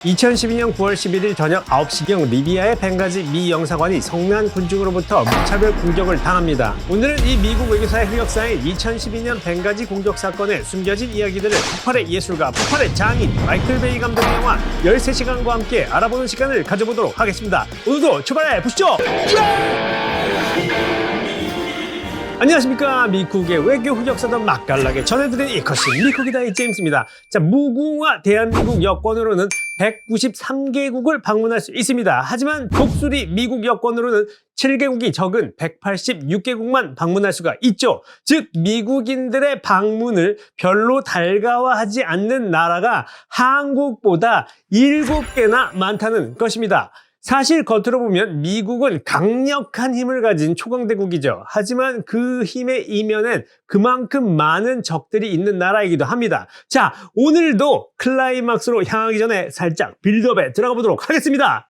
2012년 9월 11일 저녁 9시경 리비아의 벵가지 미 영사관이 성난 군중으로부터 무차별 공격을 당합니다. 오늘은 이 미국 외교사의 흑역사인 2012년 벵가지 공격 사건의 숨겨진 이야기들을 폭발의 예술가, 폭발의 장인 마이클 베이 감독의 영화 13시간과 함께 알아보는 시간을 가져보도록 하겠습니다. 오늘도 출발해 보시죠! 안녕하십니까. 미국의 외교 흑역사도 맛깔나게 전해드리는 이컷신 미국이다의 제임스입니다. 자, 무궁화 대한민국 여권으로는 193개국을 방문할 수 있습니다. 하지만 독수리 미국 여권으로는 7개국이 적은 186개국만 방문할 수가 있죠. 즉 미국인들의 방문을 별로 달가워하지 않는 나라가 한국보다 7개나 많다는 것입니다. 사실 겉으로 보면 미국은 강력한 힘을 가진 초강대국이죠. 하지만 그 힘의 이면엔 그만큼 많은 적들이 있는 나라이기도 합니다. 자, 오늘도 클라이막스로 향하기 전에 살짝 빌드업에 들어가 보도록 하겠습니다.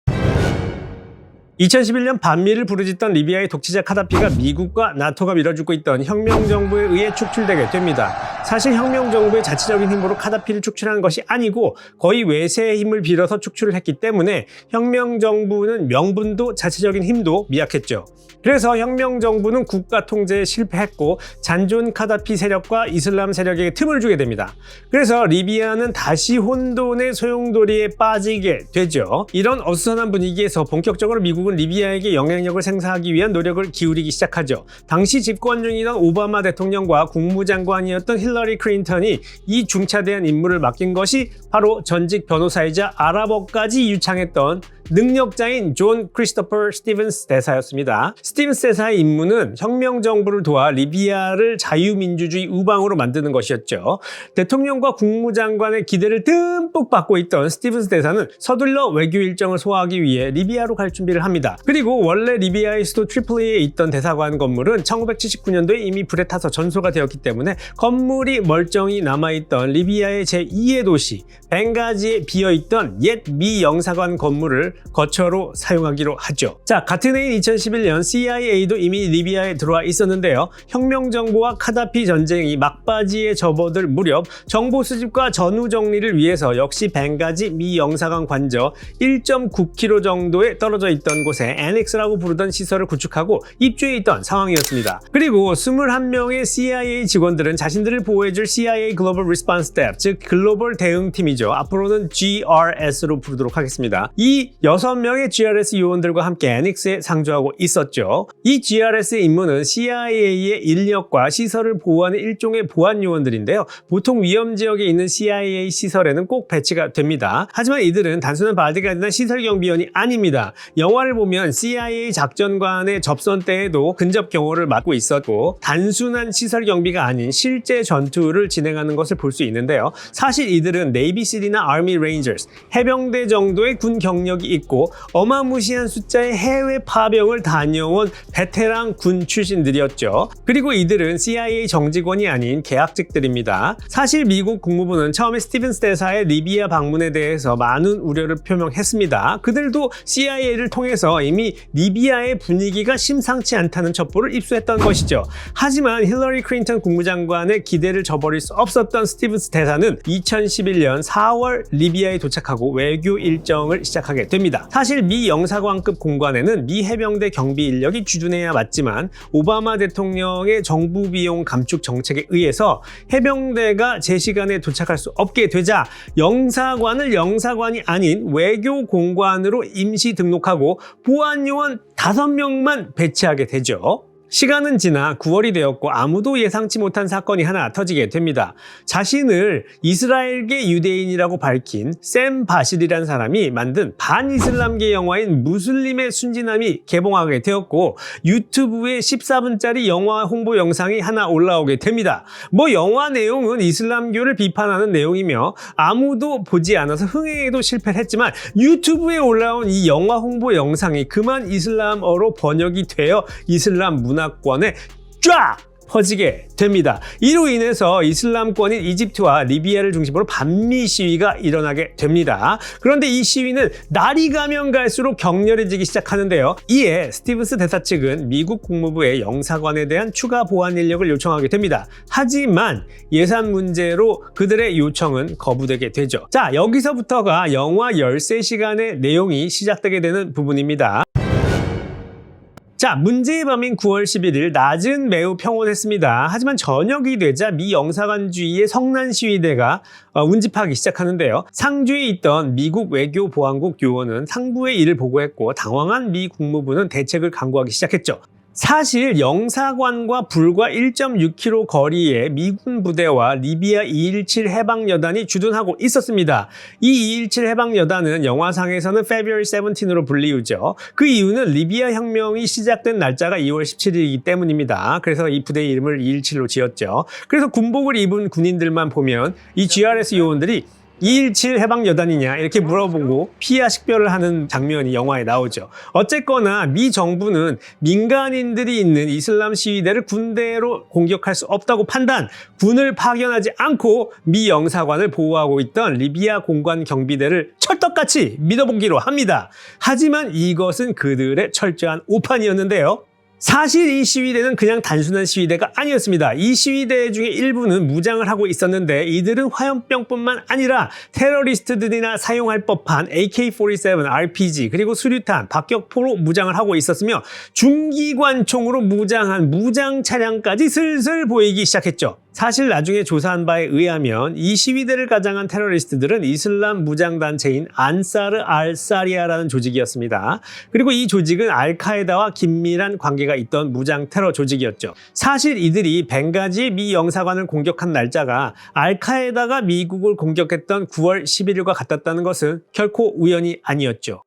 2011년 반미를 부르짖던 리비아의 독재자 카다피가 미국과 나토가 밀어주고 있던 혁명정부에 의해 축출되게 됩니다. 사실 혁명정부의 자체적인 힘으로 카다피를 축출한 것이 아니고 거의 외세의 힘을 빌어서 축출을 했기 때문에 혁명정부는 명분도 자체적인 힘도 미약했죠. 그래서 혁명정부는 국가 통제에 실패했고 잔존 카다피 세력과 이슬람 세력에게 틈을 주게 됩니다. 그래서 리비아는 다시 혼돈의 소용돌이에 빠지게 되죠. 이런 어수선한 분위기에서 본격적으로 미국은 리비아에게 영향력을 행사하기 위한 노력을 기울이기 시작하죠. 당시 집권 중이던 오바마 대통령과 국무장관이었던 힐러리 클린턴이 이 중차대한 임무를 맡긴 것이 바로 전직 변호사이자 아랍어까지 유창했던 능력자인 존 크리스토퍼 스티븐스 대사였습니다. 스티븐스 대사의 임무는 혁명정부를 도와 리비아를 자유민주주의 우방으로 만드는 것이었죠. 대통령과 국무장관의 기대를 듬뿍 받고 있던 스티븐스 대사는 서둘러 외교 일정을 소화하기 위해 리비아로 갈 준비를 합니다. 그리고 원래 리비아의 수도 트리폴리에 있던 대사관 건물은 1979년도에 이미 불에 타서 전소가 되었기 때문에 건물이 멀쩡히 남아있던 리비아의 제2의 도시 벵가지에 비어있던 옛 미 영사관 건물을 거처로 사용하기로 하죠. 자, 같은 해인 2011년 CIA도 이미 리비아에 들어와 있었는데요. 혁명정부와 카다피 전쟁이 막바지에 접어들 무렵 정보 수집과 전후 정리를 위해서 역시 벵가지 미 영사관 관저 1.9km 정도에 떨어져 있던 곳에 애넥스라고 부르던 시설을 구축하고 입주해 있던 상황이었습니다. 그리고 21명의 CIA 직원들은 자신들을 보호해줄 CIA 글로벌 리스폰스 스텝, 즉 글로벌 대응팀이죠. 앞으로는 GRS로 부르도록 하겠습니다. 이 6명의 GRS 요원들과 함께 애넥스에 상주하고 있었죠. 이 GRS의 임무는 CIA의 인력과 시설을 보호하는 일종의 보안 요원들인데요. 보통 위험 지역에 있는 CIA 시설에는 꼭 배치가 됩니다. 하지만 이들은 단순한 바디가드나 시설 경비원이 아닙니다. 영화를 보면 CIA 작전관의 접선 때에도 근접 경호를 맡고 있었고 단순한 시설 경비가 아닌 실제 전투를 진행하는 것을 볼 수 있는데요. 사실 이들은 네이비 실이나 아미 레인저스, 해병대 정도의 군 경력이 있고 어마무시한 숫자의 해외 파병을 다녀온 베테랑 군 출신들이었죠. 그리고 이들은 CIA 정직원이 아닌 계약직들입니다. 사실 미국 국무부는 처음에 스티븐스 대사의 리비아 방문에 대해서 많은 우려를 표명했습니다. 그들도 CIA를 통해서 이미 리비아의 분위기가 심상치 않다는 첩보를 입수했던 것이죠. 하지만 힐러리 클린턴 국무장관의 기대를 저버릴 수 없었던 스티븐스 대사는 2011년 4월 리비아에 도착하고 외교 일정을 시작하게 됩니다. 사실 미 영사관급 공관에는 미 해병대 경비 인력이 주둔해야 맞지만 오바마 대통령의 정부 비용 감축 정책에 의해서 해병대가 제 시간에 도착할 수 없게 되자 영사관을 영사관이 아닌 외교 공관으로 임시 등록하고 보안 요원 5명만 배치하게 되죠. 시간은 지나 9월이 되었고 아무도 예상치 못한 사건이 하나 터지게 됩니다. 자신을 이스라엘계 유대인이라고 밝힌 샘 바실이라는 사람이 만든 반이슬람계 영화인 무슬림의 순진함이 개봉하게 되었고 유튜브에 14분짜리 영화 홍보 영상이 하나 올라오게 됩니다. 영화 내용은 이슬람교를 비판하는 내용이며 아무도 보지 않아서 흥행에도 실패를 했지만 유튜브에 올라온 이 영화 홍보 영상이 그만 이슬람어로 번역이 되어 이슬람 문화권에 쫙 퍼지게 됩니다. 이로 인해서 이슬람권인 이집트와 리비아를 중심으로 반미 시위가 일어나게 됩니다. 그런데 이 시위는 날이 가면 갈수록 격렬해지기 시작하는데요. 이에 스티븐스 대사 측은 미국 국무부의 영사관에 대한 추가 보안 인력을 요청하게 됩니다. 하지만 예산 문제로 그들의 요청은 거부되게 되죠. 자, 여기서부터가 영화 13시간의 내용이 시작되게 되는 부분입니다. 자, 문제의 밤인 9월 11일 낮은 매우 평온했습니다. 하지만 저녁이 되자 미 영사관 주위의 성난 시위대가 운집하기 시작하는데요. 상주에 있던 미국 외교보안국 요원은 상부의 일을 보고했고 당황한 미 국무부는 대책을 강구하기 시작했죠. 사실 영사관과 불과 1.6km 거리에 미군 부대와 리비아 217 해방여단이 주둔하고 있었습니다. 이 217 해방여단은 영화상에서는 February 17으로 불리우죠. 그 이유는 리비아 혁명이 시작된 날짜가 2월 17일이기 때문입니다. 그래서 이 부대의 이름을 217로 지었죠. 그래서 군복을 입은 군인들만 보면 이 GRS 요원들이 217 해방여단이냐 이렇게 물어보고 피하 식별을 하는 장면이 영화에 나오죠. 어쨌거나 미 정부는 민간인들이 있는 이슬람 시위대를 군대로 공격할 수 없다고 판단, 군을 파견하지 않고 미 영사관을 보호하고 있던 리비아 공관 경비대를 철떡같이 믿어보기로 합니다. 하지만 이것은 그들의 철저한 오판이었는데요. 사실 이 시위대는 그냥 단순한 시위대가 아니었습니다. 이 시위대 중에 일부는 무장을 하고 있었는데 이들은 화염병뿐만 아니라 테러리스트들이나 사용할 법한 AK-47, RPG, 그리고 수류탄, 박격포로 무장을 하고 있었으며 중기관총으로 무장한 무장 차량까지 슬슬 보이기 시작했죠. 사실 나중에 조사한 바에 의하면 이 시위대를 가장한 테러리스트들은 이슬람 무장단체인 안사르 알사리아라는 조직이었습니다. 그리고 이 조직은 알카에다와 긴밀한 관계가 있던 무장 테러 조직이었죠. 사실 이들이 벵가지 미 영사관을 공격한 날짜가 알카에다가 미국을 공격했던 9월 11일과 같았다는 것은 결코 우연이 아니었죠.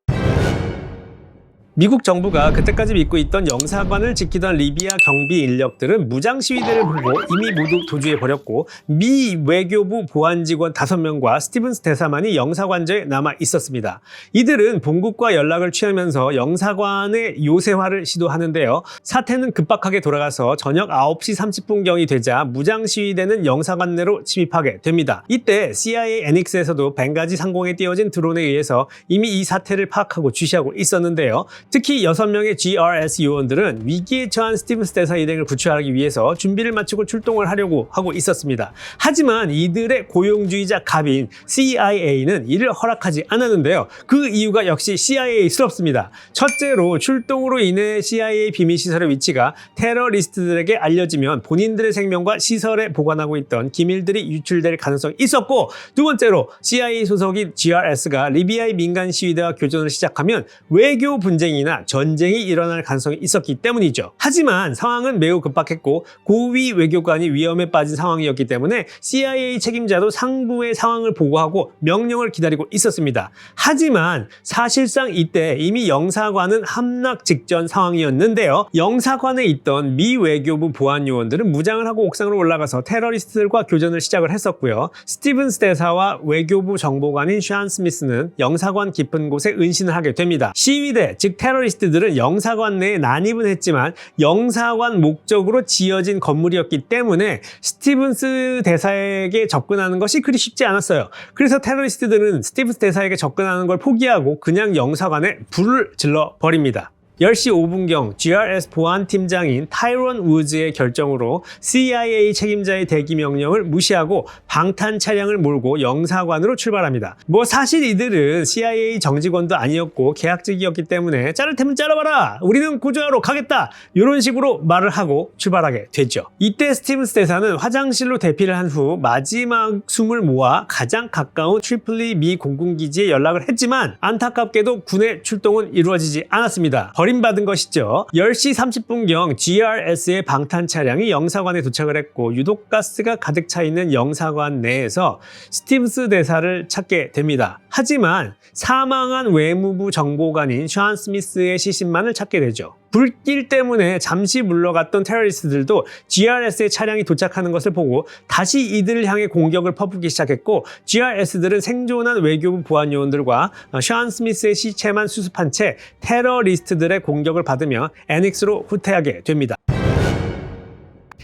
미국 정부가 그때까지 믿고 있던 영사관을 지키던 리비아 경비 인력들은 무장 시위대를 보고 이미 모두 도주해버렸고 미 외교부 보안 직원 5명과 스티븐스 대사만이 영사관저에 남아 있었습니다. 이들은 본국과 연락을 취하면서 영사관의 요새화를 시도하는데요. 사태는 급박하게 돌아가서 저녁 9시 30분경이 되자 무장 시위대는 영사관 내로 침입하게 됩니다. 이때 CIA 애닉스에서도 벵가지 상공에 띄워진 드론에 의해서 이미 이 사태를 파악하고 주시하고 있었는데요. 특히 6명의 GRS 요원들은 위기에 처한 스티븐스 대사 일행을 구출하기 위해서 준비를 마치고 출동을 하려고 하고 있었습니다. 하지만 이들의 고용주의자 갑인 CIA는 이를 허락하지 않았는데요. 그 이유가 역시 CIA스럽습니다. 첫째로 출동으로 인해 CIA 비밀시설의 위치가 테러리스트들에게 알려지면 본인들의 생명과 시설에 보관하고 있던 기밀들이 유출될 가능성이 있었고, 두 번째로 CIA 소속인 GRS가 리비아의 민간 시위대와 교전을 시작하면 외교 분쟁이 나 전쟁이 일어날 가능성이 있었기 때문이죠. 하지만 상황은 매우 급박했고 고위 외교관이 위험에 빠진 상황이었기 때문에 CIA 책임자도 상부의 상황을 보고하고 명령을 기다리고 있었습니다. 하지만 사실상 이때 이미 영사관은 함락 직전 상황이었는데요. 영사관에 있던 미 외교부 보안 요원들은 무장을 하고 옥상으로 올라가서 테러리스트들과 교전을 시작을 했었고요. 스티븐스 대사와 외교부 정보관인 샤운 스미스는 영사관 깊은 곳에 은신을 하게 됩니다. 시위대, 즉 테러리스트들은 영사관 내에 난입은 했지만 영사관 목적으로 지어진 건물이었기 때문에 스티븐스 대사에게 접근하는 것이 그리 쉽지 않았어요. 그래서 테러리스트들은 스티븐스 대사에게 접근하는 걸 포기하고 그냥 영사관에 불을 질러 버립니다. 10시 5분경 GRS 보안팀장인 타이런 우즈의 결정으로 CIA 책임자의 대기 명령을 무시하고 방탄 차량을 몰고 영사관으로 출발합니다. 사실 이들은 CIA 정직원도 아니었고 계약직이었기 때문에 자를 테면 잘라봐라! 우리는 구조하러 가겠다! 이런 식으로 말을 하고 출발하게 되죠. 이때 스티븐스 대사는 화장실로 대피를 한 후 마지막 숨을 모아 가장 가까운 트리폴리 미 공군기지에 연락을 했지만 안타깝게도 군의 출동은 이루어지지 않았습니다. 버림받은 것이죠. 10시 30분경 GRS의 방탄 차량이 영사관에 도착을 했고 유독가스가 가득 차 있는 영사관 내에서 스티븐스 대사를 찾게 됩니다. 하지만 사망한 외무부 정보관인 샤운 스미스의 시신만을 찾게 되죠. 불길 때문에 잠시 물러갔던 테러리스트들도 GRS의 차량이 도착하는 것을 보고 다시 이들을 향해 공격을 퍼붓기 시작했고, GRS들은 생존한 외교부 보안 요원들과 샤운 스미스의 시체만 수습한 채 테러리스트들의 공격을 받으며 애닉스로 후퇴하게 됩니다.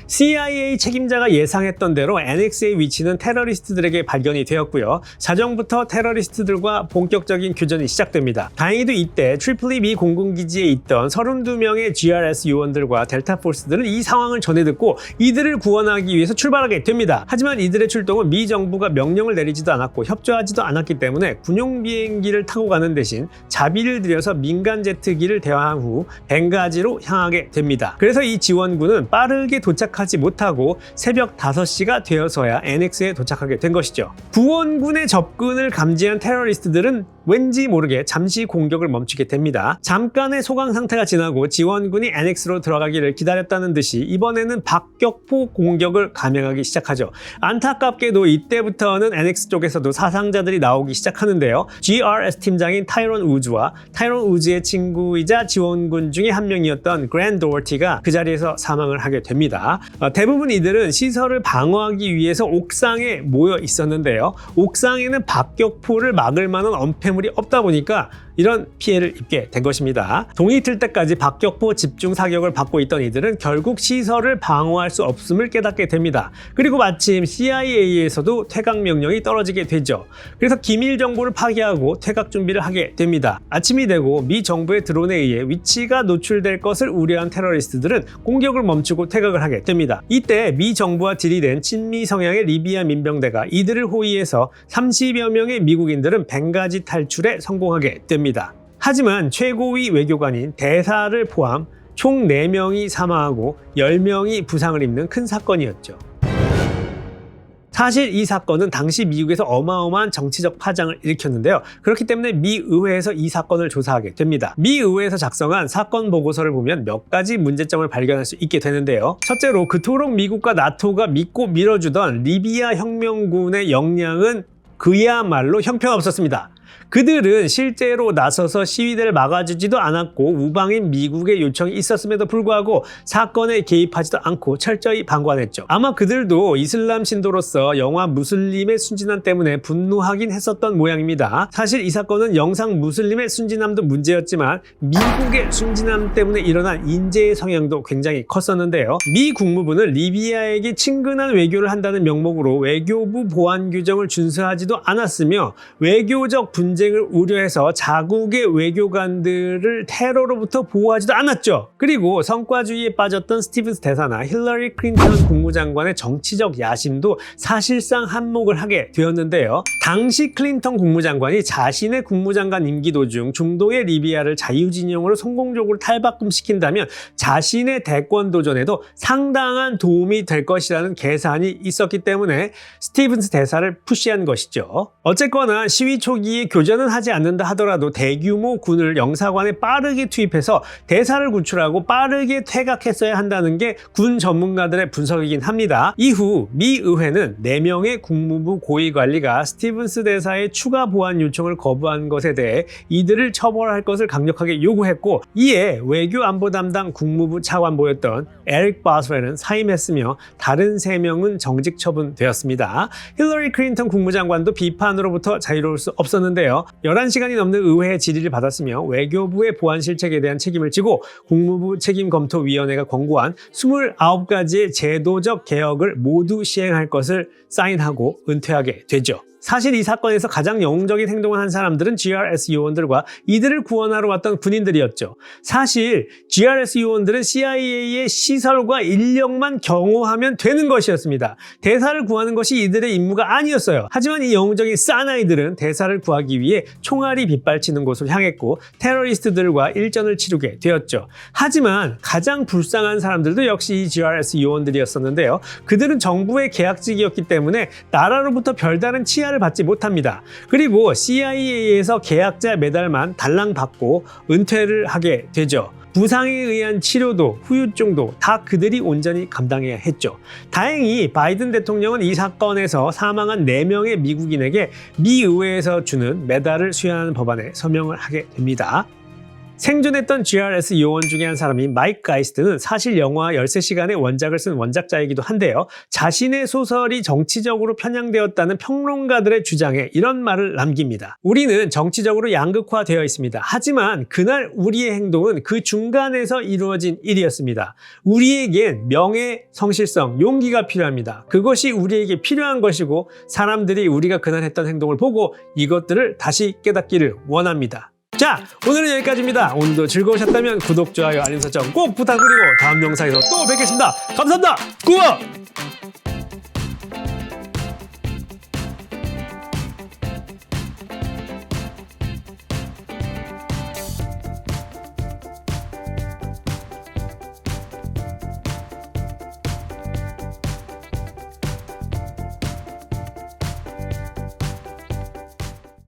CIA 책임자가 예상했던 대로 NX의 위치는 테러리스트들에게 발견이 되었고요. 자정부터 테러리스트들과 본격적인 교전이 시작됩니다. 다행히도 이때 트리폴리 미 공군기지에 있던 32명의 GRS 요원들과 델타 포스들은 이 상황을 전해 듣고 이들을 구원하기 위해서 출발하게 됩니다. 하지만 이들의 출동은 미 정부가 명령을 내리지도 않았고 협조하지도 않았기 때문에 군용 비행기를 타고 가는 대신 자비를 들여서 민간 제트기를 대화한 후 벵가지로 향하게 됩니다. 그래서 이 지원군은 빠르게 도착하지 못하고 새벽 5시가 되어서야 NX에 도착하게 된 것이죠. 구원군의 접근을 감지한 테러리스트들은 왠지 모르게 잠시 공격을 멈추게 됩니다. 잠깐의 소강 상태가 지나고 지원군이 NX로 들어가기를 기다렸다는 듯이 이번에는 박격포 공격을 감행하기 시작하죠. 안타깝게도 이때부터는 NX 쪽에서도 사상자들이 나오기 시작하는데요. GRS 팀장인 타이론 우즈와 타이론 우즈의 친구이자 지원군 중에 한 명이었던 그랜 도어티가 그 자리에서 사망을 하게 됩니다. 대부분 이들은 시설을 방어하기 위해서 옥상에 모여 있었는데요. 옥상에는 박격포를 막을 만한 엄폐물이 없다 보니까 이런 피해를 입게 된 것입니다. 동이 틀 때까지 박격포 집중 사격을 받고 있던 이들은 결국 시설을 방어할 수 없음을 깨닫게 됩니다. 그리고 마침 CIA에서도 퇴각 명령이 떨어지게 되죠. 그래서 기밀 정보를 파괴하고 퇴각 준비를 하게 됩니다. 아침이 되고 미 정부의 드론에 의해 위치가 노출될 것을 우려한 테러리스트들은 공격을 멈추고 퇴각을 하게 됩니다. 이때 미 정부와 들이댄 친미 성향의 리비아 민병대가 이들을 호위해서 30여 명의 미국인들은 벵가지 탈출에 성공하게 됩니다. 하지만 최고위 외교관인 대사를 포함 총 4명이 사망하고 10명이 부상을 입는 큰 사건이었죠. 사실 이 사건은 당시 미국에서 어마어마한 정치적 파장을 일으켰는데요. 그렇기 때문에 미 의회에서 이 사건을 조사하게 됩니다. 미 의회에서 작성한 사건 보고서를 보면 몇 가지 문제점을 발견할 수 있게 되는데요. 첫째로 그토록 미국과 나토가 믿고 밀어주던 리비아 혁명군의 역량은 그야말로 형편없었습니다. 그들은 실제로 나서서 시위대를 막아주지도 않았고 우방인 미국의 요청이 있었음에도 불구하고 사건에 개입하지도 않고 철저히 방관했죠. 아마 그들도 이슬람 신도로서 영화 무슬림의 순진함 때문에 분노하긴 했었던 모양입니다. 사실 이 사건은 영상 무슬림의 순진함도 문제였지만 미국의 순진함 때문에 일어난 인재의 성향도 굉장히 컸었는데요. 미 국무부는 리비아에게 친근한 외교를 한다는 명목으로 외교부 보안 규정을 준수하지도 않았으며 외교적 분쟁을 우려해서 자국의 외교관들을 테러로부터 보호하지도 않았죠. 그리고 성과주의에 빠졌던 스티븐스 대사나 힐러리 클린턴 국무장관의 정치적 야심도 사실상 한몫을 하게 되었는데요. 당시 클린턴 국무장관이 자신의 국무장관 임기 도중 중동의 리비아를 자유진영으로 성공적으로 탈바꿈시킨다면 자신의 대권 도전에도 상당한 도움이 될 것이라는 계산이 있었기 때문에 스티븐스 대사를 푸시한 것이죠. 어쨌거나 시위 초기에 교전은 하지 않는다 하더라도 대규모 군을 영사관에 빠르게 투입해서 대사를 구출하고 빠르게 퇴각했어야 한다는 게 군 전문가들의 분석이긴 합니다. 이후 미 의회는 4명의 국무부 고위관리가 스티븐스 대사의 추가 보안 요청을 거부한 것에 대해 이들을 처벌할 것을 강력하게 요구했고 이에 외교안보 담당 국무부 차관보였던 에릭 바스웰은 사임했으며 다른 3명은 정직 처분되었습니다. 힐러리 클린턴 국무장관도 비판으로부터 자유로울 수 없었는데요. 11시간이 넘는 의회의 질의를 받았으며 외교부의 보안 실책에 대한 책임을 지고 국무부 책임검토위원회가 권고한 29가지의 제도적 개혁을 모두 시행할 것을 사인하고 은퇴하게 되죠. 사실 이 사건에서 가장 영웅적인 행동을 한 사람들은 GRS 요원들과 이들을 구원하러 왔던 군인들이었죠. 사실 GRS 요원들은 CIA의 시설과 인력만 경호하면 되는 것이었습니다. 대사를 구하는 것이 이들의 임무가 아니었어요. 하지만 이 영웅적인 사나이들은 대사를 구하기 위해 총알이 빗발치는 곳을 향했고 테러리스트들과 일전을 치르게 되었죠. 하지만 가장 불쌍한 사람들도 역시 이 GRS 요원들이었었는데요. 그들은 정부의 계약직이었기 때문에 나라로부터 별다른 치아를 받지 못합니다. 그리고 CIA에서 계약자 메달만 달랑 받고 은퇴를 하게 되죠. 부상에 의한 치료도 후유증도 다 그들이 온전히 감당해야 했죠. 다행히 바이든 대통령은 이 사건에서 사망한 4명의 미국인에게 미 의회에서 주는 메달을 수여하는 법안에 서명을 하게 됩니다. 생존했던 GRS 요원 중에 한 사람인 마이크 가이스트는 사실 영화 13시간의 원작을 쓴 원작자이기도 한데요. 자신의 소설이 정치적으로 편향되었다는 평론가들의 주장에 이런 말을 남깁니다. 우리는 정치적으로 양극화되어 있습니다. 하지만 그날 우리의 행동은 그 중간에서 이루어진 일이었습니다. 우리에겐 명예, 성실성, 용기가 필요합니다. 그것이 우리에게 필요한 것이고 사람들이 우리가 그날 했던 행동을 보고 이것들을 다시 깨닫기를 원합니다. 자, 오늘은 여기까지입니다. 오늘도 즐거우셨다면 구독, 좋아요, 알림 설정 꼭 부탁드리고 다음 영상에서 또 뵙겠습니다. 감사합니다. 꾸어!